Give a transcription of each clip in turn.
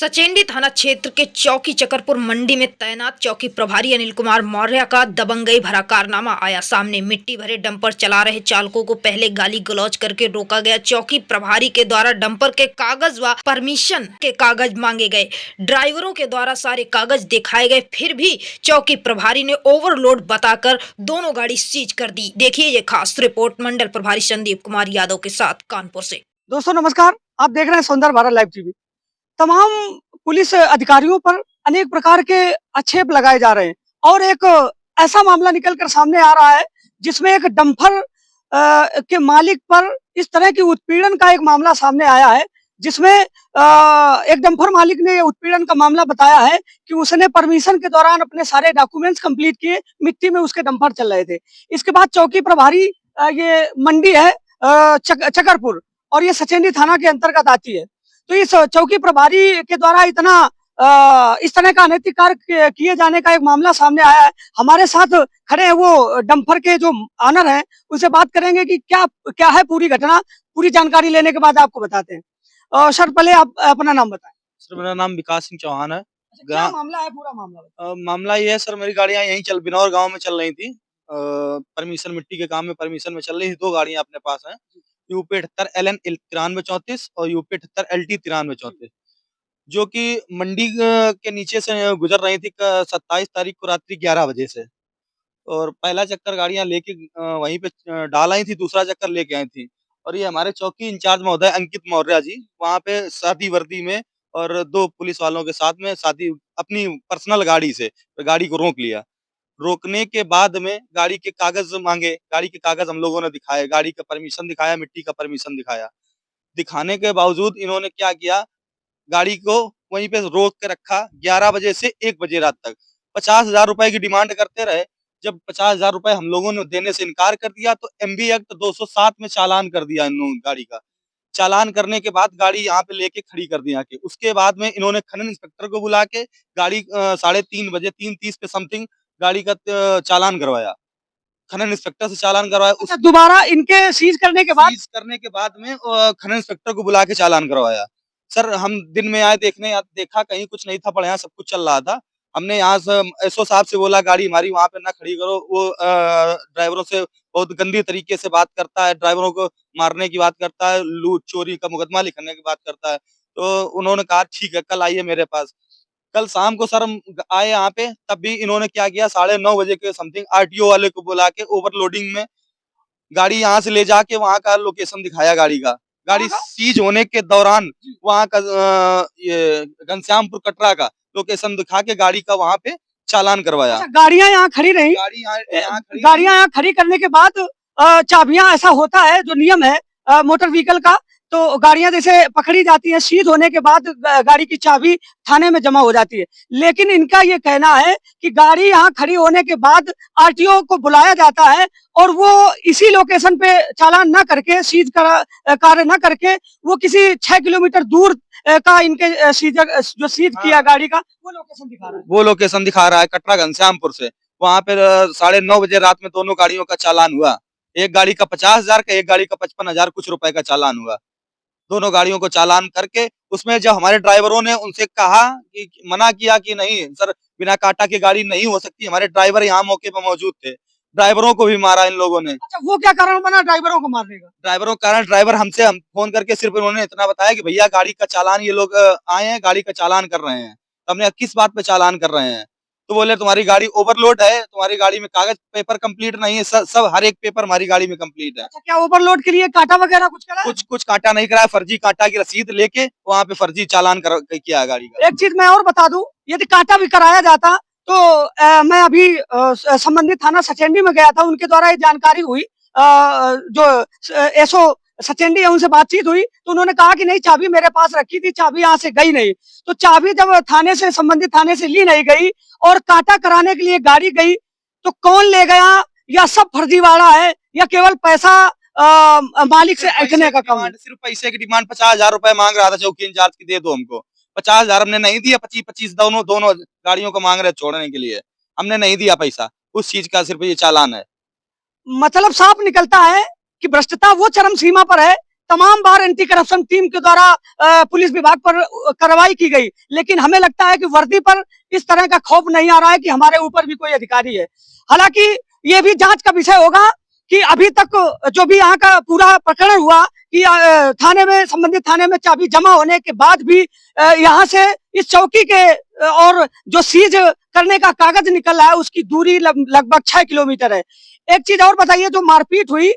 सचेंडी थाना क्षेत्र के चौकी चकरपुर मंडी में तैनात चौकी प्रभारी अनिल कुमार मौर्य का दबंगई भरा कारनामा आया सामने। मिट्टी भरे डंपर चला रहे चालकों को पहले गाली गलौज करके रोका गया। चौकी प्रभारी के द्वारा डंपर के कागज व परमिशन के कागज मांगे गए। ड्राइवरों के द्वारा सारे कागज दिखाए गए, फिर भी चौकी प्रभारी ने ओवरलोड बताकर दोनों गाड़ी सीज कर दी। देखिए ये खास रिपोर्ट मंडल प्रभारी संदीप कुमार यादव के साथ कानपुर से। दोस्तों नमस्कार, आप देख रहे हैं सुंदर भारत लाइव टीवी। तमाम पुलिस अधिकारियों पर अनेक प्रकार के आक्षेप लगाए जा रहे हैं और एक ऐसा मामला निकलकर सामने आ रहा है जिसमें एक डंपर के मालिक पर इस तरह की उत्पीड़न का एक मामला सामने आया है, जिसमें एक डंपर मालिक ने उत्पीड़न का मामला बताया है कि उसने परमिशन के दौरान अपने सारे डॉक्यूमेंट्स कंप्लीट किए, मिट्टी में उसके डंपर चल रहे थे। इसके बाद चौकी प्रभारी ये मंडी है चकरपुर और ये सचेंडी थाना के अंतर्गत आती है। तो इस चौकी प्रभारी के द्वारा इस तरह का अनैतिक कार्य किए जाने का एक मामला सामने आया है। हमारे साथ खड़े हैं वो डंपर के जो ऑनर हैं, उनसे बात करेंगे कि क्या है पूरी घटना। पूरी जानकारी लेने के बाद आपको बताते हैं। सर पहले आप अपना नाम बताएं। सर मेरा नाम विकास सिंह चौहान है। क्या मामला है, पूरा मामला मामला ये है सर, मेरी गाड़ियां यहीं बिनौर गांव में चल रही थी। परमिशन मिट्टी के काम में परमिशन में चल रही थी। दो गाड़ियां अपने पास हैं, यूपी 78 LN 9334 और यूपी 78 LT 9334, जो कि मंडी के नीचे से गुजर रही थी 27 तारीख को रात्रि 11 बजे से। और पहला चक्कर गाड़ियां लेके वहीं पे डाल आई थी, दूसरा चक्कर लेके आई थी। और ये हमारे चौकी इंचार्ज महोदय अंकित मौर्य जी वहाँ पे सादी वर्दी में और दो पुलिस वालों के साथ में सादी अपनी पर्सनल गाड़ी से गाड़ी को रोक लिया। रोकने के बाद में गाड़ी के कागज मांगे, गाड़ी के कागज हम लोगों ने दिखाए, गाड़ी का परमिशन दिखाया, मिट्टी का परमिशन दिखाया। दिखाने के बावजूद इन्होंने क्या किया, गाड़ी को वहीं पे रोक के रखा 11 बजे से 1 बजे रात तक। 50,000 रुपए की डिमांड करते रहे। जब 50,000 रुपए हम लोगों ने देने से इनकार कर दिया तो MB एक्ट 207 में चालान कर दिया इन लोगों गाड़ी का। चालान करने के बाद गाड़ी यहाँ पे लेके खड़ी कर दी आके। उसके बाद में इन्होंने खनन इंस्पेक्टर को बुला के गाड़ी 3:30 बजे 3:30 पे समथिंग गाड़ी का चालान करवाया। खनन इंस्पेक्टर से चालान करवाया। अच्छा, दोबारा इनके सीज करने के बाद में खनन इंस्पेक्टर को बुला के चालान करवाया। सर हम दिन में आए देखने, देखा कहीं कुछ नहीं था, पर यहाँ सब कुछ चल रहा था। हमने यहाँ से SO साहब से बोला गाड़ी हमारी वहाँ पे ना खड़ी करो। वो ड्राइवरों से बहुत गंदी तरीके से बात करता है, ड्राइवरों को मारने की बात करता है, लूट चोरी का मुकदमा लिखने की बात करता है। तो उन्होंने कहा ठीक है कल आइए मेरे पास। कल शाम को सर हम आए यहाँ पे, तब भी इन्होंने क्या किया, 9:30 बजे के समथिंग RTO वाले को बुला के ओवरलोडिंग में गाड़ी यहाँ से ले जाके वहाँ का लोकेशन दिखाया गाड़ी का। गाड़ी सीज होने के दौरान वहाँ का ये घनश्यामपुर कटरा का लोकेशन दिखा के गाड़ी का वहाँ पे चालान करवाया। अच्छा, गाड़ियां यहाँ खड़ी रही। गाड़ियां यहाँ खड़ी करने के बाद चाबियां, ऐसा होता है जो नियम है मोटर व्हीकल का, तो गाड़ियां जैसे पकड़ी जाती हैं, सीज होने के बाद गाड़ी की चाबी थाने में जमा हो जाती है। लेकिन इनका ये कहना है कि गाड़ी यहाँ खड़ी होने के बाद RTO को बुलाया जाता है और वो इसी लोकेशन पे चालान न करके, सीज कार्य न करके, वो किसी 6 किलोमीटर दूर का इनके जो सीज किया गाड़ी का वो लोकेशन दिखा रहा है। वो लोकेशन दिखा रहा है कटरा घनश्यामपुर से। वहाँ पे 9:30 बजे रात में दोनों गाड़ियों का चालान हुआ। एक गाड़ी का 50,000 का, एक गाड़ी का 55,000 कुछ रुपए का चालान हुआ। दोनों गाड़ियों को चालान करके उसमें जब हमारे ड्राइवरों ने उनसे कहा कि मना किया कि नहीं सर बिना काटा की गाड़ी नहीं हो सकती, हमारे ड्राइवर यहाँ मौके पर मौजूद थे, ड्राइवरों को भी मारा इन लोगों ने। अच्छा, वो क्या कारण बना ड्राइवरों को मारने का? ड्राइवरों का कारण, ड्राइवर हमसे हम फोन करके सिर्फ उन्होंने इतना बताया कि भैया गाड़ी का चालान ये लोग आए हैं, गाड़ी का चालान कर रहे हैं। तो हमने किस बात पे चालान कर रहे हैं, तो बोले तुम्हारी गाड़ी ओवरलोड है, तुम्हारी गाड़ी में कागज पेपर कंप्लीट नहीं है। सब हर एक पेपर हमारी गाड़ी में कंप्लीट है। अच्छा, क्या ओवरलोड के लिए काटा वगैरह कुछ करा? कुछ काटा नहीं कराया, फर्जी काटा की रसीद लेके वहाँ पे फर्जी चालान किया गाड़ी का। एक चीज मैं और बता दूं, यदि काटा भी कराया जाता तो मैं अभी संबंधित थाना सचेंडी में गया था, उनके द्वारा ये जानकारी हुई। जो SO सचेंडी है उनसे बातचीत हुई तो उन्होंने कहा कि नहीं, चाबी मेरे पास रखी थी, चाबी यहाँ से गई नहीं। तो चाबी जब संबंधित थाने से ली नहीं गई और काटा कराने के लिए गाड़ी गई, तो कौन ले गया, या सब फर्जीवाड़ा है, या केवल पैसा मालिक से ऐंठने का काम है? सिर्फ पैसे की डिमांड 50,000 रुपए मांग रहा था चौकी इंचार्ज की, दे दो हमको। 50,000 हमने नहीं दिया, 25-25 दोनों गाड़ियों को मांग रहे छोड़ने के लिए, हमने नहीं दिया पैसा। उस चीज का सिर्फ ये चालान है। मतलब साफ निकलता है कि भ्रष्टता वो चरम सीमा पर है, तमाम बार एंटी करप्शन टीम के द्वारा पुलिस विभाग पर कार्रवाई की गई, लेकिन हमें लगता है कि वर्दी पर इस तरह का खौफ नहीं आ रहा है कि हमारे ऊपर भी कोई अधिकारी है। हालांकि ये भी जांच का विषय होगा कि अभी तक जो भी यहाँ का पूरा प्रकरण हुआ कि थाने में, संबंधित थाने में चाबी जमा होने के बाद भी यहाँ से इस चौकी के और जो सीज करने का कागज निकल रहा है उसकी दूरी लगभग 6 किलोमीटर है। एक चीज और बताइए, जो मारपीट हुई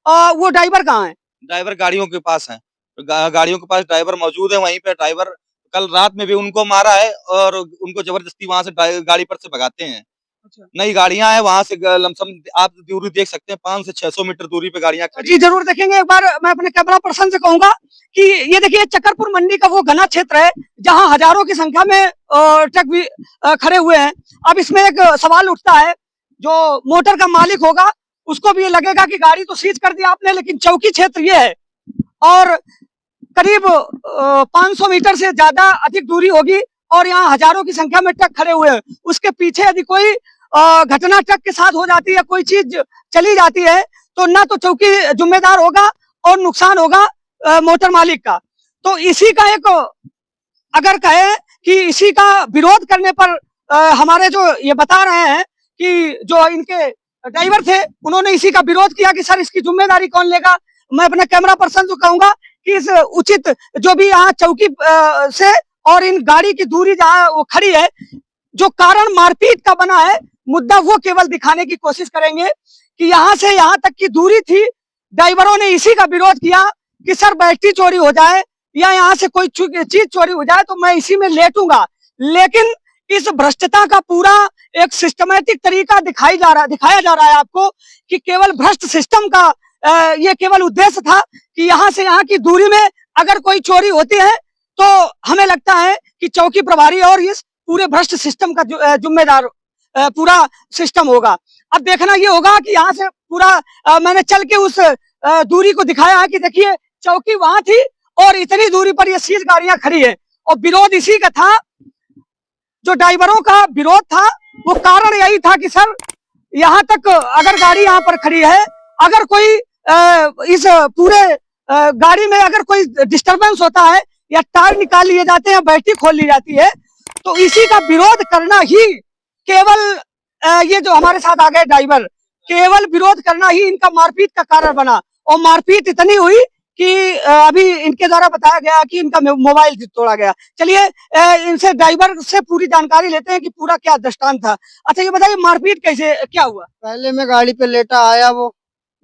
वो ड्राइवर कहाँ है? ड्राइवर गाड़ियों के पास है, गाड़ियों के पास ड्राइवर मौजूद है। वहीं पे ड्राइवर कल रात में भी उनको मारा है और उनको जबरदस्ती वहां से गाड़ी पर से भगाते हैं। अच्छा। नई गाड़ियां हैं वहां से लमसम आप दूरी देख सकते हैं, 500 से 600 मीटर दूरी पे गाड़ियां खड़ी जी जरूर देखेंगे। एक बार मैं अपने कैमरा पर्सन से कहूंगा कि ये देखिए चकरपुर मंडी का वो घना क्षेत्र है जहां हजारों की संख्या में ट्रक भी खड़े हुए हैं। अब इसमें एक सवाल उठता है, जो मोटर का मालिक होगा उसको भी ये लगेगा कि गाड़ी तो सीज कर दिया आपने, लेकिन चौकी क्षेत्र ये है और करीब 500 मीटर से ज्यादा अधिक दूरी होगी और यहाँ हजारों की संख्या में ट्रक खड़े हुए हैं। उसके पीछे यदि कोई घटना ट्रक के साथ हो जाती है, कोई चीज चली जाती है, तो ना तो चौकी जिम्मेदार होगा और नुकसान होगा मोटर मालिक का। तो इसी का एक, अगर कहे कि इसी का विरोध करने पर हमारे जो ये बता रहे हैं कि जो इनके ड्राइवर थे उन्होंने इसी का विरोध किया कि सर इसकी जिम्मेदारी कौन लेगा। मैं अपने कैमरा पर्सन को कहूंगा कि इस उचित जो भी यहाँ चौकी से और इन गाड़ी की दूरी जहाँ वो खड़ी है, जो कारण मारपीट का बना है मुद्दा, वो केवल दिखाने की कोशिश करेंगे कि यहाँ से यहाँ तक की दूरी थी। ड्राइवरों ने इसी का विरोध किया कि सर बैटरी चोरी हो जाए या यहाँ से कोई चीज चोरी हो जाए तो मैं इसी में लेटूंगा। लेकिन इस भ्रष्टता का पूरा एक सिस्टमैटिक तरीका दिखाया जा रहा है आपको कि केवल भ्रष्ट सिस्टम का ये केवल उद्देश्य था कि यहाँ से यहाँ की दूरी में अगर कोई चोरी होती है तो हमें लगता है कि चौकी प्रभारी और इस पूरे भ्रष्ट सिस्टम का जिम्मेदार पूरा सिस्टम होगा। अब देखना ये होगा कि यहाँ से पूरा मैंने चल के उस दूरी को दिखाया है कि देखिए चौकी वहां थी और इतनी दूरी पर ये सीज गाड़ियां खड़ी है और विरोध इसी का था। जो ड्राइवरों का विरोध था वो कारण यही था कि सर यहाँ तक अगर गाड़ी यहाँ पर खड़ी है, अगर कोई इस पूरे गाड़ी में अगर कोई डिस्टरबेंस होता है या टायर निकाल लिए जाते हैं, बैटरी खोल ली जाती है, तो इसी का विरोध करना ही केवल ये जो हमारे साथ आ गए ड्राइवर, केवल विरोध करना ही इनका मारपीट का कारण बना। और मारपीट इतनी हुई कि अभी इनके द्वारा बताया गया कि इनका मोबाइल तोड़ा गया। चलिए इनसे ड्राइवर से पूरी जानकारी लेते हैं कि पूरा क्या दृष्टांत था। अच्छा ये बताइए मारपीट कैसे क्या हुआ? पहले मैं गाड़ी पे लेटा आया, वो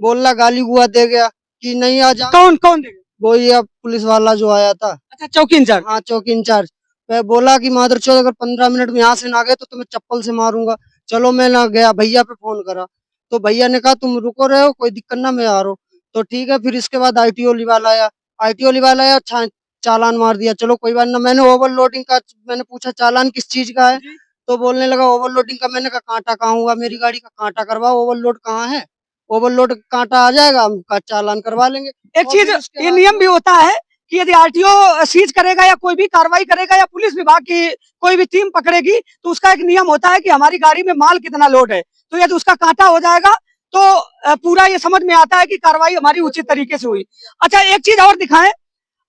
बोलना गाली गुआ दे गया कि नहीं आ जा। कौन कौन देगा? वो ये पुलिस वाला जो आया था। अच्छा चौकी इंचार्ज। हाँ चौकी इंचार्ज। मैं बोला कि मादर चौथ अगर 15 मिनट में यहाँ से ना गए तो तुम्हें चप्पल से मारूंगा। चलो मैं ना गया, भैया पे फोन करा तो भैया ने कहा तुम रुको रहे हो, कोई दिक्कत ना, मैं आ रहा हूँ। तो ठीक है, फिर इसके बाद आईटीओ वाला आया, चालान मार दिया। चलो कोई बात ना। मैंने ओवरलोडिंग का मैंने पूछा चालान किस चीज का है, तो बोलने लगा ओवरलोडिंग का। मैंने कहा कांटा कहाँ हुआ, मेरी गाड़ी का कांटा करवाओ, ओवरलोड कहाँ है, ओवरलोड कांटा आ जाएगा हम का चालान करवा लेंगे। एक चीज ये नियम भी होता है कि यदि आरटीओ सीज करेगा या कोई भी कार्रवाई करेगा या पुलिस विभाग की कोई भी टीम पकड़ेगी तो उसका एक नियम होता है कि हमारी गाड़ी में माल कितना लोड है, तो यदि उसका कांटा हो जाएगा तो पूरा ये समझ में आता है कि कार्रवाई हमारी उचित तरीके से हुई। अच्छा एक चीज और दिखाएं,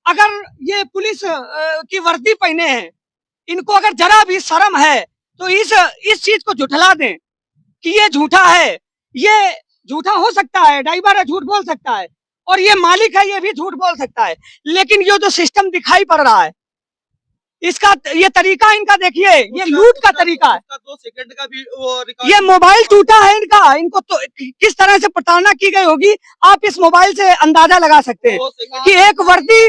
अगर ये पुलिस की वर्दी पहने हैं, इनको अगर जरा भी शर्म है तो इस चीज को झुठला दें कि ये झूठा है। ये झूठा हो सकता है, ड्राइवर है झूठ बोल सकता है और ये मालिक है ये भी झूठ बोल सकता है, लेकिन ये जो सिस्टम दिखाई पड़ रहा है इसका ये तरीका इनका देखिए, ये लूट का तरीका है। 2 सेकंड का भी वो ये मोबाइल टूटा है इनका, इनको तो किस तरह से प्रताड़ना की गई होगी आप इस मोबाइल से अंदाजा लगा सकते हैं कि एक वर्दी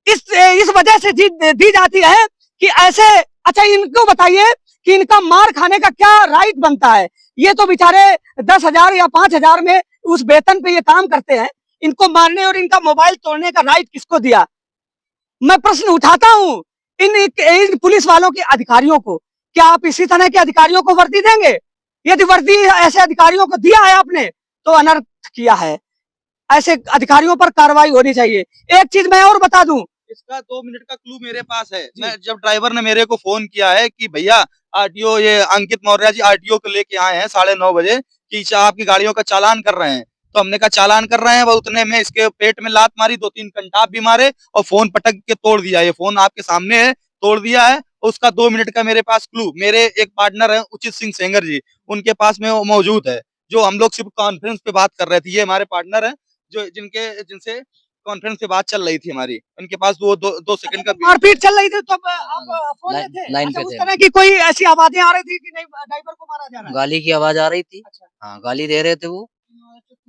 इस वजह से दी जाती है कि ऐसे। अच्छा इनको बताइए कि इनका मार खाने का क्या राइट बनता है? ये तो बेचारे 10,000 या 5,000 में उस वेतन पे ये काम करते हैं, इनको मारने और इनका मोबाइल तोड़ने का राइट किसको दिया? मैं प्रश्न उठाता हूँ इन पुलिस वालों के अधिकारियों को, क्या आप इसी तरह के अधिकारियों को वर्दी देंगे? यदि वर्दी ऐसे अधिकारियों को दिया है आपने तो अनर्थ किया है, ऐसे अधिकारियों पर कार्रवाई होनी चाहिए। एक चीज मैं और बता दूं, इसका 2 मिनट का क्लू मेरे पास है। मैं जब ड्राइवर ने मेरे को फोन किया है कि भैया आरटीओ ये अंकित मौर्य जी आरटीओ को लेके आए हैं 9:30 बजे कि आपकी गाड़ियों का चालान कर रहे हैं, तो हमने कहा चालान कर रहे हैं, वो उतने में इसके पेट में लात मारी, 2-3 कंटाप भी मारे और फोन पटक के तोड़ दिया। ये फोन आपके सामने है, तोड़ दिया है। उसका 2 मिनट का मेरे पास क्लू, मेरे एक पार्टनर है उचित सिंह सेंगर जी, उनके पास में वो मौजूद है, जो हम लोग सिर्फ कॉन्फ्रेंस पे बात कर रहे थे। ये हमारे पार्टनर है जो जिनसे कॉन्फ्रेंस पे बात चल रही थी हमारी, उनके पास दो सेकंड का मारपीट चल रही थी तब आप फोन में थे? लाइन अच्छा, पे उस थे। तरह की कोई ऐसी आवाजें आ रही थी कि नहीं ड्राइवर को मारा जा रहा है? गाली की आवाज आ रही थी। अच्छा। हाँ, गाली दे रहे थे वो।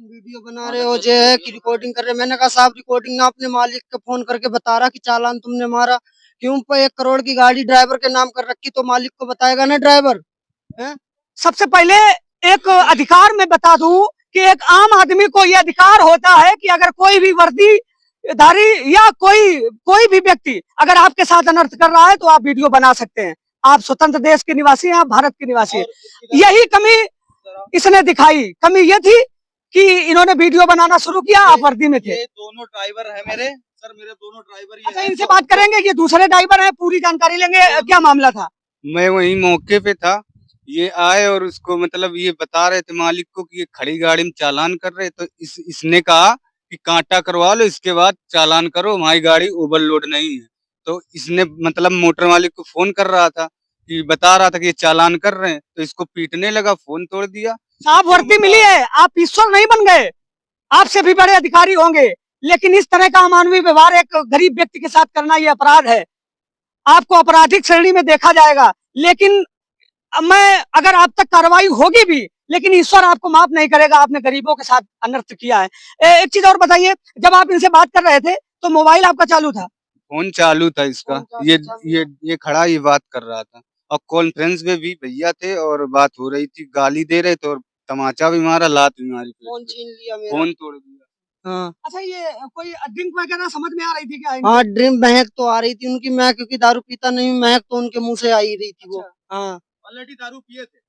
वीडियो बना रहे हो जो है कि रिकॉर्डिंग कर रहे, मैंने कहा साहब रिकॉर्डिंग ना अपने मालिक को फोन करके बता रहा कि चालान तुमने मारा क्यों, पे 1 करोड़ की गाड़ी ड्राइवर के नाम कर रखी तो मालिक को बताएगा ना ड्राइवर। सबसे पहले एक अधिकार मैं बता दूं कि एक आम आदमी को यह अधिकार होता है कि अगर कोई भी वर्दीधारी या कोई भी व्यक्ति अगर आपके साथ अनर्थ कर रहा है तो आप वीडियो बना सकते हैं। आप स्वतंत्र देश के निवासी हैं, आप भारत के निवासी हैं। यही कमी इसने दिखाई। कमी ये थी कि इन्होंने वीडियो बनाना शुरू किया, आप वर्दी में थे। ये दोनों ड्राइवर है मेरे सर, मेरे दोनों ड्राइवर ये अच्छा, हैं। इनसे बात करेंगे, ये दूसरे ड्राइवर हैं, पूरी जानकारी लेंगे, क्या मामला था। मैं वहीं मौके पे था, ये आए और उसको मतलब ये बता रहे थे मालिक को कि ये खड़ी गाड़ी में चालान कर रहे, तो इसने कहा कि कांटा करवा लो, इसके बाद चालान करो, हमारी गाड़ी ओवरलोड नहीं है। तो इसने मतलब मोटर मालिक को फोन कर रहा था कि बता रहा था कि ये चालान कर रहे हैं, तो इसको पीटने लगा, फोन तोड़ दिया। साहब वर्दी मिली है, आप ईश्वर नहीं बन गए, आपसे भी बड़े अधिकारी होंगे, लेकिन इस तरह का अमानवीय व्यवहार एक गरीब व्यक्ति के साथ करना यह अपराध है, आपको आपराधिक श्रेणी में देखा जाएगा। लेकिन मैं अगर आप तक कार्रवाई होगी भी, लेकिन ईश्वर आपको माफ नहीं करेगा, आपने गरीबों के साथ अनर्थ किया है। एक चीज और बताइए, जब आप इनसे बात कर रहे थे तो मोबाइल आपका चालू था? फोन चालू था इसका, ये खड़ा ये बात कर रहा था, और कॉन्फ्रेंस में भी भैया थे और बात हो रही थी, गाली दे रहे थे और तमाचा भी मारा, लात भी मारी, फोन छीन लिया मेरा। फोन तोड़ दिया। हाँ अच्छा, ये कोई ड्रिंक वगैरह समझ में आ रही थी क्या? हाँ, ड्रीम महक तो आ रही थी उनकी, मैं क्योंकि दारू पीता नहीं हूँ, महक तो उनके मुंह से आ ही रही थी वो। हाँ, ऑलरेडी दारू पिए थे।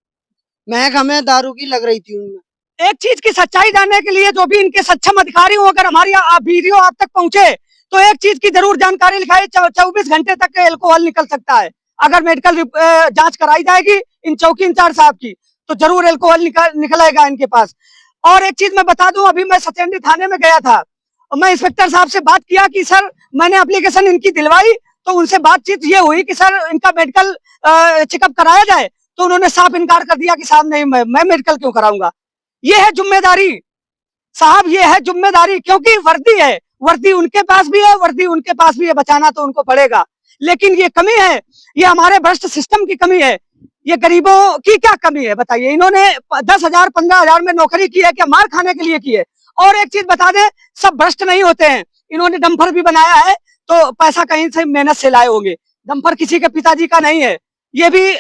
महक हमें दारू की लग रही थी उनमें। एक चीज की सच्चाई जानने के लिए जो भी इनके सक्षम अधिकारी हो, अगर हमारी वीडियो आप तक पहुंचे तो एक चीज की जरूर जानकारी लिखाई, 24 घंटे तक एल्कोहल निकल सकता है। अगर मेडिकल जांच कराई जाएगी इन चौकी इंचार्ज साहब की तो जरूर एल्कोहल निकलेगा इनके पास। और एक चीज मैं बता दूं, अभी मैं सत्येंद्र थाने में गया था और मैं इंस्पेक्टर साहब से बात किया कि सर मैंने एप्लीकेशन इनकी दिलवाई, तो उनसे बातचीत ये हुई कि सर इनका मेडिकल चेकअप कराया जाए, तो उन्होंने साफ इनकार कर दिया कि साहब नहीं, मैं मेडिकल क्यों कराऊंगा। ये है जिम्मेदारी साहब, ये है जिम्मेदारी, क्योंकि वर्दी है, वर्दी उनके पास भी है, वर्दी उनके पास भी है, बचाना तो उनको पड़ेगा। लेकिन ये कमी है, ये हमारे भ्रष्ट सिस्टम की कमी है। ये गरीबों की क्या कमी है बताइए? इन्होंने 10,000 15,000 में नौकरी की है क्या? मार खाने के लिए की है। और एक चीज बता दें, सब भ्रष्ट नहीं होते हैं। इन्होंने डंपर भी बनाया है तो पैसा कहीं से मेहनत से लाए होंगे, डंपर किसी के पिताजी का नहीं है। ये भी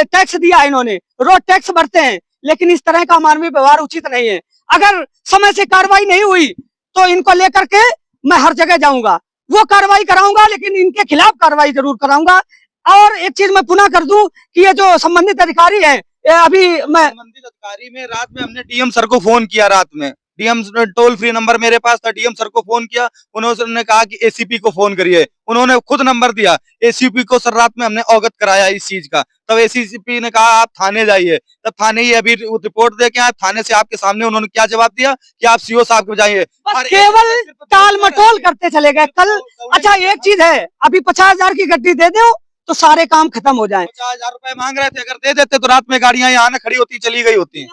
टैक्स दिया है इन्होंने, रोड टैक्स भरते हैं, लेकिन इस तरह का मानवीय व्यवहार उचित नहीं है। अगर समय से कार्रवाई नहीं हुई तो इनको लेकर के मैं हर जगह जाऊंगा, वो कार्रवाई कराऊंगा, लेकिन इनके खिलाफ कार्रवाई जरूर कराऊंगा। और एक चीज मैं पुनः कर दूं कि ये जो संबंधित अधिकारी है, अभी मैं संबंधित अधिकारी में रात में हमने डीएम सर को फोन किया, रात में डीएम टोल फ्री नंबर मेरे पास था, डीएम सर को फोन किया, उन्होंने कहा कि एसीपी को फोन करिए, उन्होंने खुद नंबर दिया एसीपी को। सर रात में हमने अवगत कराया इस चीज का, तब एसीपी ने कहा आप थाने जाइए, तब थाने ही अभी रिपोर्ट दे के आए, थाने से आपके सामने उन्होंने क्या जवाब दिया कि आप सीओ साहब को जाइए। केवल टाल मटोल करते चले गए कल। अच्छा, एक चीज है, अभी 50,000 की गड्डी दे दो तो सारे काम खत्म हो जाए। 50,000 रुपए मांग रहे थे, अगर दे देते तो रात में गाड़ियां यहाँ ना खड़ी होती, चली गई होती।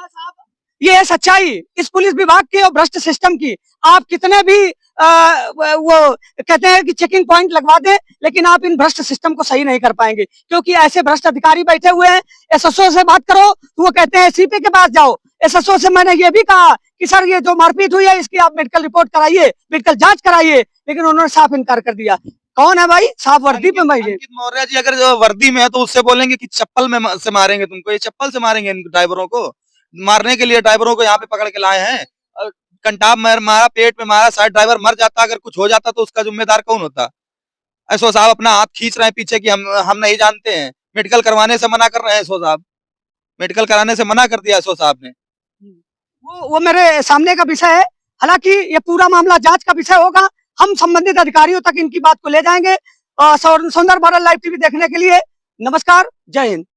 ये है सच्चाई इस पुलिस विभाग की और भ्रष्ट सिस्टम की। आप कितने भी वो कहते हैं कि चेकिंग पॉइंट लगवा दें, लेकिन आप इन भ्रष्ट सिस्टम को सही नहीं कर पाएंगे, क्योंकि ऐसे भ्रष्ट अधिकारी बैठे हुए हैं। एसएसओ से बात करो तो वो कहते हैं सीपी के पास जाओ। एसएसओ से मैंने ये भी कहा कि सर ये जो मारपीट हुई है इसकी आप मेडिकल रिपोर्ट कराइए, मेडिकल जांच कराइए, लेकिन उन्होंने साफ इनकार कर दिया। कौन है भाई? साफ वर्दी पे मैं अंकित मौर्य जी अगर जो वर्दी में है तो उससे बोलेंगे कि चप्पल में से मारेंगे तुमको, ये चप्पल से मारेंगे इन ड्राइवरों को, मारने के लिए ड्राइवरों को यहाँ पे पकड़ के लाए हैं। कंटाप मारा, पेट में मारा, शायद ड्राइवर मर जाता, अगर कुछ हो जाता तो उसका जिम्मेदार कौन होता? एसओ साहब अपना हाथ खींच रहे हैं पीछे कि हम नहीं जानते हैं, मेडिकल करवाने से मना कर रहे हैं एसओ साहब, मेडिकल कराने से मना कर दिया एसओ साहब ने। वो मेरे सामने का विषय है, हालांकि ये पूरा मामला जांच का विषय होगा। हम संबंधित अधिकारियों तक इनकी बात को ले जाएंगे। सौंदर्य भारत लाइव टीवी देखने के लिए नमस्कार, जय हिंद।